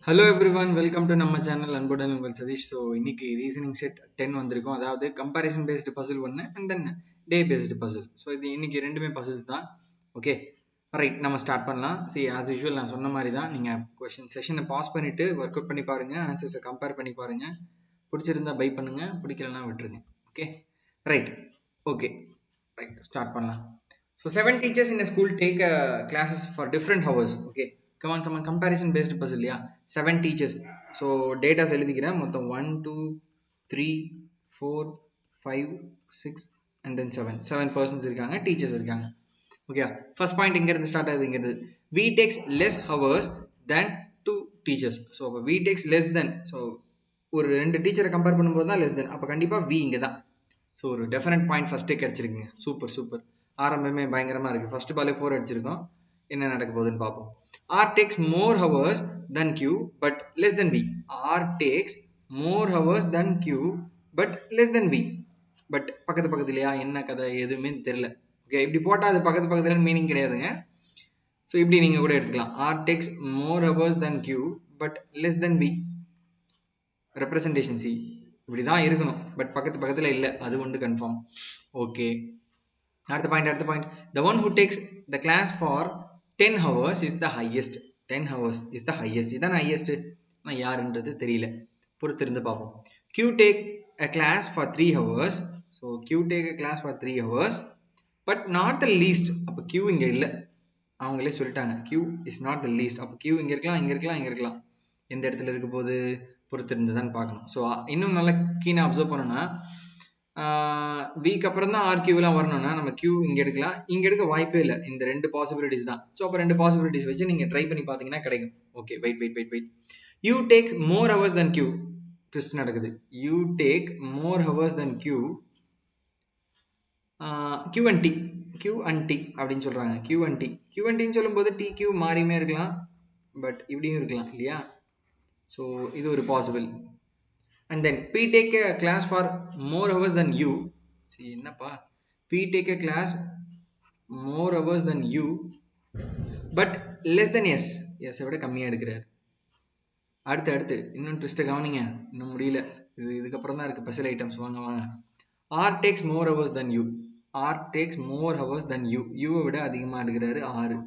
Hello everyone, welcome to நம்ம channel. அன்புடன் உங்கள் சதீஷ். ஸோ இன்னைக்கு ரீசனிங் செட் 10 வந்திருக்கும். அதாவது கம்பாரிசன் பேஸ்டு பசில் ஒன்று and then day based puzzle. So இது இன்னைக்கு ரெண்டுமே பசில்ஸ் தான். ஓகே ரைட், நம்ம ஸ்டார்ட் பண்ணலாம். ஆஸ் யூஷுவல் நான் சொன்ன மாதிரி தான். நீங்கள் கொஸ்டின் செஷனை பாஸ் பண்ணிவிட்டு ஒர்க் அவுட் பண்ணி பாருங்கள், ஆன்சர்ஸை கம்பேர் பண்ணி பாருங்கள். பிடிச்சிருந்தா பை பண்ணுங்கள், பிடிக்கலன்னா விட்டுருங்க. Okay right. Okay right, start பண்ணலாம். So 7 teachers in a school take classes for different hours. Okay, come on, comparison based puzzle. Yeah, 7 teachers. So data எழுதிக்கிறேன். மொத்தம் 1 2 3 4 5 6 and then 7 persons இருக்காங்க, teachers இருக்காங்க. ஓகே, ஃபர்ஸ்ட் பாயிண்ட் இங்க இருந்து start ஆகுதுங்கிறது. we takes less hours than 2 teachers. So we takes less than, so ஒரு ரெண்டு டீச்சரை கம்பேர் பண்ணும்போது தான் லெஸ் தென், அப்போ கண்டிப்பாக வி இங்கே தான். ஸோ ஒரு டெஃபினட் பாயிண்ட் ஃபர்ஸ்ட்டே கிடச்சிருக்குங்க. சூப்பர் சூப்பர், ஆரம்பமே பயங்கரமாக இருக்குது. ஃபர்ஸ்ட் பாலே 4 அடிச்சிருக்கோம். என்ன நடக்க போகுதுன்னு பார்ப்போம். R takes more hours than Q but less than V. R takes more hours than Q but less than V. But பக்கத்து பக்கத்துலையா, என்ன கதை எதுவுமே தெரியல. ஓகே, இப்படி போட்டால் அது பக்கத்து பக்கத்துல மீனிங் கிடையாதுங்க. ஸோ இப்படி நீங்கள் கூட எடுத்துக்கலாம். R takes more hours than Q but less than V. Representation C இப்படி தான் இருக்கணும், பட் பக்கத்து பக்கத்தில் இல்லை, அது ஒன்று கன்ஃபார்ம். ஓகே, அடுத்த point. The one who takes the class for 10 hours is the highest. 10 hours is the highest. இதான் highest. நான் யாருன்றது தெரியல, பொறுத்திருந்து பார்ப்போம். Q take a class for 3 hours. So Q take a class for 3 hours but not the least. அப்போ Q இங்க இல்லை, அவங்களே சொல்லிட்டாங்க. Q is not the least. அப்போ Q இங்க இருக்கலாம். எந்த இடத்துல இருக்க போது பொறுத்திருந்து தான் பார்க்கணும். ஸோ இன்னும் நல்லா கீனாக அப்சர்வ் பண்ணோம்னா, வீக் அப்புறம் தான் ஆர்கியூலாம் வரணும்னா நம்ம கியூ இங்கே எடுக்கலாம். இங்கே எடுக்க வாய்ப்பே இல்லை. இந்த ரெண்டு பாசிபிலிட்டிஸ் தான். ஸோ அப்போ ரெண்டு பாசிபிலிட்டிஸ் வச்சு நீங்கள் ட்ரை பண்ணி பார்த்தீங்கன்னா கிடைக்கும். Okay, wait. You take more hours than Q. Twist நடக்குது. You take more hours than Q. Q and T அப்படின்னு சொல்கிறாங்க. கியூ அண்ட் டின்னு சொல்லும்போது டி கியூ மாறியுமே இருக்கலாம், பட் இப்படியும் இருக்கலாம் இல்லையா? ஸோ இது ஒரு possible. and then P take a class for more hours than you. See என்னப்பா, P take a class more hours than you but less than S. S விட கம்மியாக எடுக்கிறார். அடுத்து இன்னும் ட்விஸ்ட்டை கவனிங்க, இன்னும் முடியல. இதுக்கப்புறம் தான் இருக்குது ஸ்பெஷல் ஐட்டம்ஸ். வாங்க. R takes more hours than you. R takes more hours than you. யூவை விட அதிகமாக எடுக்கிறாரு 6.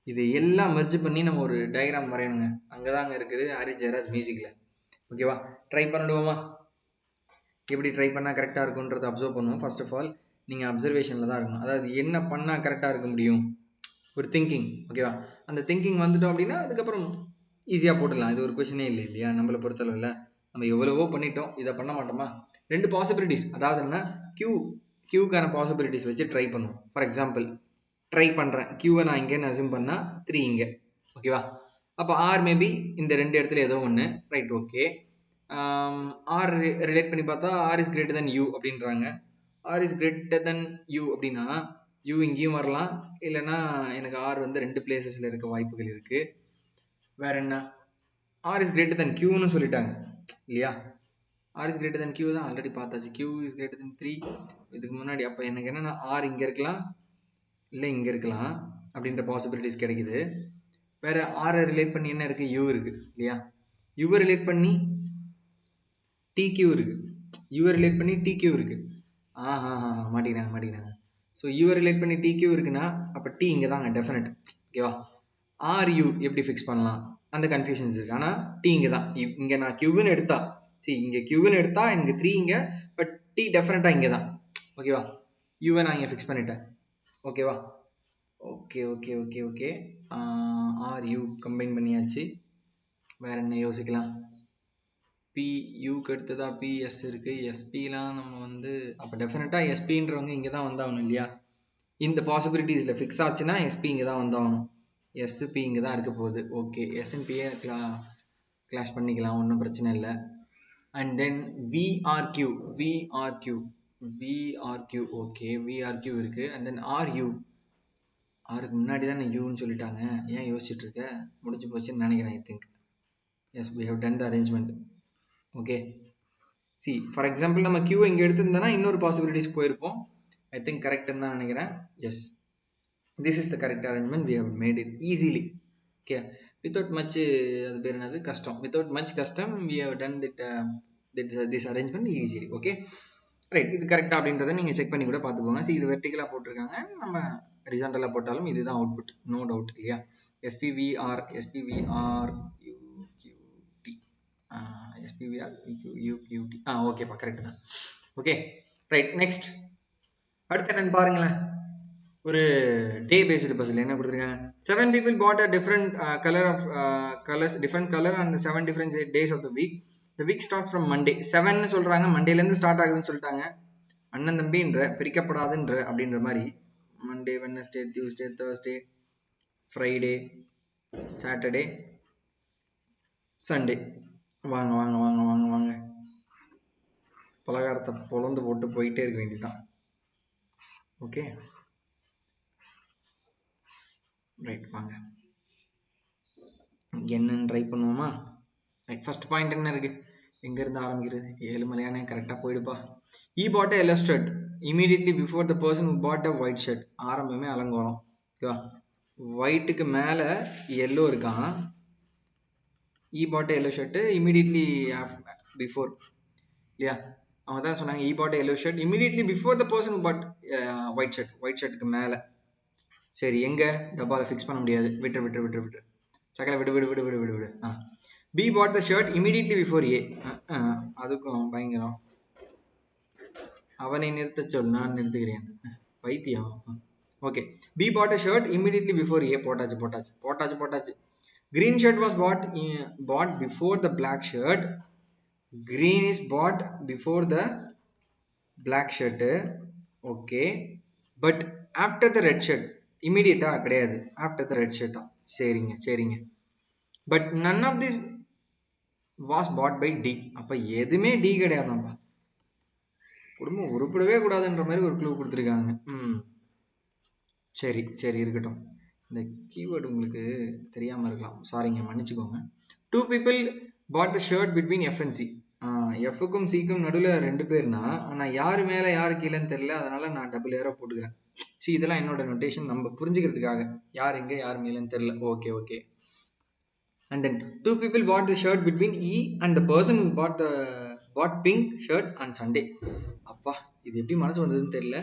இது எல்லாம் மெர்ஜ் பண்ணி நம்ம ஒரு டயக்ராம் வரையணுங்க. அங்கே தாங்க இருக்குது ஹாரிஸ் ஜெயராஜ் மியூசிக்கில். ஓகேவா, ட்ரை பண்ணிடுவோமா? எப்படி ட்ரை பண்ணால் கரெக்டாக இருக்குன்றதை அப்சர்வ் பண்ணுவோம். ஃபர்ஸ்ட் ஆஃப் ஆல் நீங்கள் அப்சர்வேஷனில் தான் இருக்கணும். அதாவது என்ன பண்ணால் கரெக்டாக இருக்க முடியும், ஒரு திங்கிங். ஓகேவா, அந்த திங்கிங் வந்துட்டோம் அப்படின்னா அதுக்கப்புறம் ஈஸியாக போட்டுடலாம். இது ஒரு கொஷனே இல்லையா? நம்மளை பொறுத்தளவில் நம்ம எவ்வளவோ பண்ணிட்டோம், இதை பண்ண மாட்டோமா? ரெண்டு பாசிபிலிட்டிஸ், அதாவது என்ன, கியூக்கான பாசிபிலிட்டிஸ் வச்சு ட்ரை பண்ணுவோம். ஃபார் எக்ஸாம்பிள் ட்ரை பண்ணுறேன், கியூவை நான் இங்கேன்னு அசியூம் பண்ணால் 3 இங்கே. ஓகேவா, அப்போ ஆர் மேபி இந்த ரெண்டு இடத்துல ஏதோ ஒன்று. Right, okay. ஆர் ரிலேட் பண்ணி பார்த்தா R is greater than U அப்படின்றாங்க. R is greater than U அப்படின்னா யூ இங்கேயும் வரலாம், இல்லைன்னா எனக்கு ஆர் வந்து ரெண்டு பிளேசஸில் இருக்க வாய்ப்புகள் இருக்குது. வேற என்ன, ஆர் இஸ் கிரேட்டர் தென் கியூன்னு சொல்லிட்டாங்க இல்லையா? R is greater than Q தான் ஆல்ரெடி பார்த்தாச்சு. கியூ இஸ் கிரேட்டர் தென் 3 இதுக்கு முன்னாடி. அப்போ எனக்கு என்னென்னா ஆர் இங்கே இருக்கலாம், இல்லை இங்கே இருக்கலாம் அப்படின்ற பாசிபிலிட்டிஸ் கிடைக்குது. வேற ஆரை ரிலேட் பண்ணி என்ன இருக்குது, யூ இருக்குது இல்லையா? யூவை ரிலேட் பண்ணி டிக்யூ இருக்கு, யூவை ரிலேட் பண்ணி டிக்யூ இருக்கு. மாட்டிக்கிறாங்க. ஸோ யூவை ரிலேட் பண்ணி டிக்யூ இருக்குன்னா அப்போ டி இங்கே தாங்க டெஃபினட். ஓகேவா, ஆர் யூ எப்படி ஃபிக்ஸ் பண்ணலாம், அந்த கன்ஃபியூஷன்ஸ் இருக்கு. ஆனால் டி இங்கே தான். இங்கே நான் கியூன்னு எடுத்தா, இங்கே கியூன்னு எடுத்தா எனக்கு 3 இங்கே, பட் டி டெஃபினட்டாக இங்கே தான். ஓகேவா, யூவை நான் இங்கே ஃபிக்ஸ் பண்ணிட்டேன். ஓகேவா, ஓகே. ஆர் யூ கம்பைன் பண்ணியாச்சு. வேற என்ன யோசிக்கலாம்? பி யூக்கு அடுத்ததாக பிஎஸ் இருக்குது. எஸ்பிலாம் நம்ம வந்து அப்போ டெஃபினட்டாக எஸ்பின்றவங்க இங்கே தான் வந்தாகணும் இல்லையா? இந்த பாசிபிலிட்டிஸில் ஃபிக்ஸ் ஆச்சுன்னா எஸ்பி இங்கே தான் வந்தாகணும். எஸ்பி இங்கே தான் இருக்க போகுது. ஓகே, எஸ்என்பியை கிளாஷ் பண்ணிக்கலாம், ஒன்றும் பிரச்சனை இல்லை. And then விஆர்கியூ. ஓகே, விஆர்கியூ இருக்குது. And then RU. ஆருக்கு முன்னாடி தான் யூன்னு சொல்லிட்டாங்க. ஏன் யோசிச்சுட்டு இருக்க, முடிஞ்சு போச்சுன்னு நினைக்கிறேன். I think yes, we have done the arrangement. Okay, for example நம்ம கியூ இங்கே எடுத்திருந்தோன்னா இன்னொரு பாசிபிலிட்டிஸ் போயிருப்போம். ஐ திங்க் கரெக்டுன்னு தான் நினைக்கிறேன். Yes, this is the correct arrangement. We have made it easily. Okay, without much அது பேர் என்னது கஷ்டம், வித்தவுட் மச் கஷ்டம் we have done this arrangement easily. Okay right, இது கரெக்டா அப்படின்றத நீங்கள் செக் பண்ணி கூட பார்த்துக்கோங்க. ஸோ இது வெர்டிகலாக போட்டிருக்காங்க, நம்ம ஹரிசாண்டலாக போட்டாலும் இதுதான் அவுட்புட், நோ டவுட் இல்லையா. எஸ்பிவிஆர் எஸ்பிவிஆர் யூக்யூடி எஸ்பிவிஆர் யூக்யூடி ஓகேப்பா கரெக்ட் தான். ஓகே ரைட், நெக்ஸ்ட் அடுத்து என்னன்னு பாருங்களேன். ஒரு டே பேஸ்டு பசில் என்ன கொடுத்துருக்காங்க. 7 people bought a different different color on the 7 different days of the week. The week starts from Monday. 7 சொல்றாங்க, மண்டேல இருந்து ஸ்டார்ட் ஆகுதுன்னு சொல்லிட்டாங்க. அண்ணன் தம்பின்ற பிரிக்கப்படாதுன்ற அப்படின்ற மாதிரி Monday, Wednesday, Tuesday, Thursday, Friday, Saturday, Sunday. வாங்க வாங்க வாங்க வாங்க வாங்க, பலகாரத்தை பொழந்து போட்டு போயிட்டே இருக்க வேண்டியதுதான். ஓகே ரைட், வாங்க என்னன்னு ட்ரை பண்ணுவோமா. ரைட், ஃபர்ஸ்ட் பாயிண்ட் என்ன இருக்கு, எங்க இருந்து ஆரம்பிக்கிறது, ஏழுமலையானே கரெக்டா போயிடுப்பா. He bought a yellow shirt immediately before the person who bought a white shirt. ஆரம்பமே அலங்கோலம், ஓகேவா. ஒயிட்டுக்கு மேல எல்லோ இருக்கான். He bought a yellow shirt immediately before, இல்லையா. அவங்க தான் சொன்னாங்க he bought a yellow shirt immediately before the person who bought white shirt. White ஷர்ட்டுக்கு மேல. சரி, எங்க டப்பால ஃபிக்ஸ் பண்ண முடியாது, விட்டு விட்டு விட்டு விட்டு சக்கரை விடு விடு விடு விடு விடு விடு. B bought the shirt immediately before A. அதுக்கும் பயங்கரம். அவனை நிறுத்த சொல், நான் நிறுத்துகிறேன், பைத்தியம். Okay, B bought a shirt immediately before A. போட்டாச்சு போட்டாச்சு போட்டாச்சு போட்டாச்சு. Green shirt was bought before the black shirt. Green is bought before the black shirt. Okay, but after the red shirt. இமீடியட்டா கிடையாது, after the red shirt. சரிங்க சரிங்க. But none of this was bought by D. அப்ப எதுவுமே D கிடையாதாம்பா. குடும்பம் உருப்படவே கூடாதுன்ற மாதிரி ஒரு clue கொடுத்துருக்காங்க. சரி சரி இருக்கட்டும், இந்த கீவேர்டு உங்களுக்கு தெரியாம இருக்கலாம், சாரிங்க மன்னிச்சுக்கோங்க. 2 people bought the shirt between F and C. எஃப்க்கும் சிக்கும் நடுவில் 2 பேர்னா, ஆனால் யாரு மேலே யாரு கீழேன்னு தெரியல, அதனால நான் டபுள் ஏரோ போட்டுக்கிறேன். ஸோ இதெல்லாம் என்னோட நோட்டேஷன், நம்ம புரிஞ்சுக்கிறதுக்காக. யார் எங்கே யார் மேலேன்னு தெரியல. Okay okay. And then 2 people bought the shirt between E and the person who bought pink shirt on Sunday. அப்பா, இது எப்படி மனசு வந்ததுன்னு தெரியல,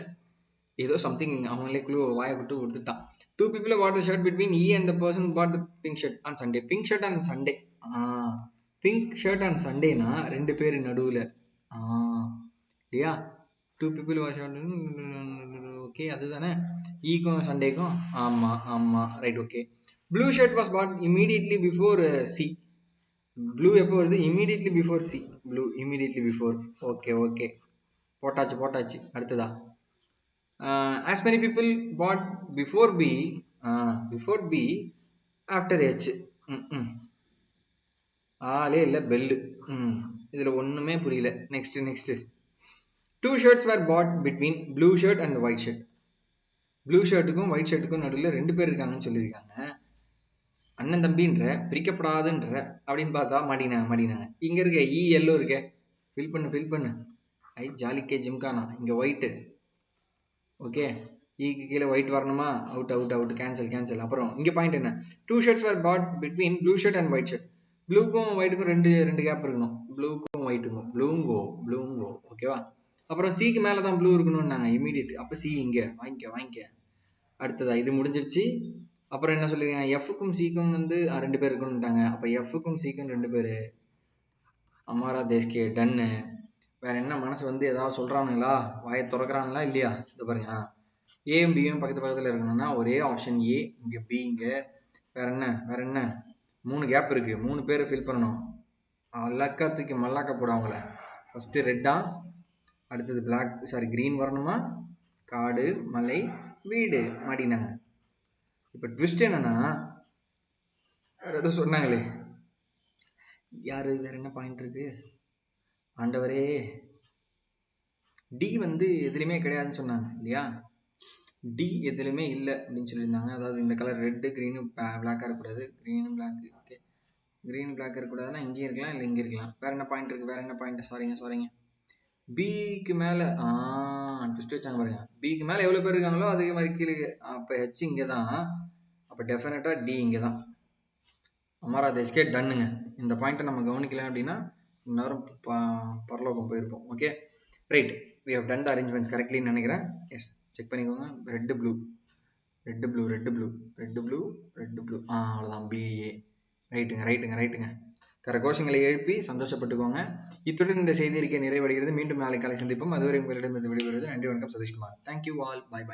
ஏதோ சம்திங் அவங்களே குழு வாயை விட்டு கொடுத்துட்டான். 2 people bought the shirt between E and the person who bought the pink shirt on Sunday. Pink shirt on Sunday. Pink shirt and சண்டேனா 2 பேர் நடுவில் இல்லையா. 2 people வாஷ் ஓகே, அதுதானே ஈக்கும் சண்டேக்கும். ஆமாம் ஆமாம் right. Okay, blue shirt was put immediately before C. Blue எப்போ வருது, immediately before C. Blue immediately before. Okay okay, போட்டாச்சு போட்டாச்சு. அடுத்ததா, as many people bought before B, before B after H. ஆளே இல்லை, பெல்லு. இதுல ஒண்ணுமே புரியல. Next next. 2 shirts were bought between blue shirt and white shirt. Blue ஷர்ட்டுக்கும் white ஷர்ட்டுக்கும் நடுவில் 2 பேர் இருக்காங்கன்னு சொல்லியிருக்காங்க. அண்ணன் தம்பின்ற பிரிக்கப்படாதுன்ற அப்படின்னு பார்த்தா மாட்டினாங்க. இங்க இருக்க இ எல்லோ இருக்க, ஃபில் பண்ணு. ஐ ஜாலிக்கே ஜிம்கானா, இங்க ஒயிட்டு. ஓகே, ஈக்கு கீழே ஒயிட் வரணுமா, அவுட் கேன்சல். அப்புறம் இங்க பாயிண்ட் என்ன, 2 shirts were bought between blue shirt and white shirt. ப்ளூக்கும் ஒயிட்டுக்கும் ரெண்டு கேப் இருக்கணும், ப்ளூக்கும் ஒயிட்டுக்கும். ப்ளூங்கோ ஓகேவா. அப்புறம் சிக்கு மேலே தான் ப்ளூ இருக்கணும்னாங்க இமீடியட். அப்போ சி இங்கே வாங்கிக்க. அடுத்ததா இது முடிஞ்சிருச்சு. அப்புறம் என்ன சொல்லிருக்காங்க, எஃப்க்கும் சிக்கும் வந்து 2 பேர் இருக்கணும்ட்டாங்க. அப்போ எஃப்க்கும் சிக்கும் 2 பேர். அமாரா தேஷ்கே டன்னு. வேற என்ன மனசு வந்து ஏதாவது சொல்றானுங்களா, வாயை திறக்கிறாங்களா இல்லையா. இது பாருங்க, ஏயும் பியும் பக்கத்துல இருக்கணும்னா ஒரே ஆப்ஷன் ஏ, இங்க பி, இங்க வேற என்ன 3 கேப் இருக்கு, 3 பேரை ஃபில் பண்ணணும். அலக்காத்துக்கு மல்லாக்க போட அவங்கள. ஃபர்ஸ்ட் ரெட்டா, அடுத்தது பிளாக் கிரீன் வரணுமா, காடு மலை வீடு மாட்டினாங்க. இப்ப ட்விஸ்ட் என்னன்னா, வேற ஏதோ சொன்னாங்களே யாரு, வேற என்ன பாயிண்ட் இருக்கு, ஆண்டவரே. டி வந்து எதுலையுமே கிடையாதுன்னு சொன்னாங்க இல்லையா. டி எதுலையுமே இல்லை அப்படின்னு சொல்லியிருந்தாங்க. அதாவது இந்த கலர் ரெட்டு கிரீனு பிளாக்கா இருக்கக்கூடாது, green black. Okay, green black இருக்கக்கூடாதுன்னா இங்கேயும் இருக்கலாம், இல்லை இங்கே இருக்கலாம். வேற என்ன பாயிண்ட் இருக்கு, வேற என்ன பாயிண்ட், சாரிங்க. பிக்கு மேல ட்விஸ்ட் வச்சாங்க பாருங்க. பிக்கு மேல எவ்வளவு பேர் இருக்காங்களோ அதே மாதிரி கீழே. அப்ப ஹெச் இங்கதான், அப்ப டெஃபினட்டா டி இங்கதான். அமரா தேஷ்கே டன்னுங்க. இந்த பாயிண்ட்டை நம்ம கவனிக்கல அப்படின்னா இன்னும் பரலோகம் போயிருப்போம். Okay right, we have done the arrangements கரெக்ட்லின்னு நினைக்கிறேன். எஸ், செக் பண்ணிக்கோங்க. Red blue red blue red blue red blue red blue அவ்வளோதான். பிஏ. ரைட்டுங்க. கரகோஷங்களை எழுப்பி சந்தோஷப்பட்டுக்கோங்க. இத்துடன் இந்த செய்தி அறிக்கை நிறைவடைகிறது. மீண்டும் நாளை காலை சந்திப்போம். அதுவரை உங்களிடம் விடைபெறுவது நன்றி, வணக்கம். சதீஷ்குமார். Thank you all. பாய்.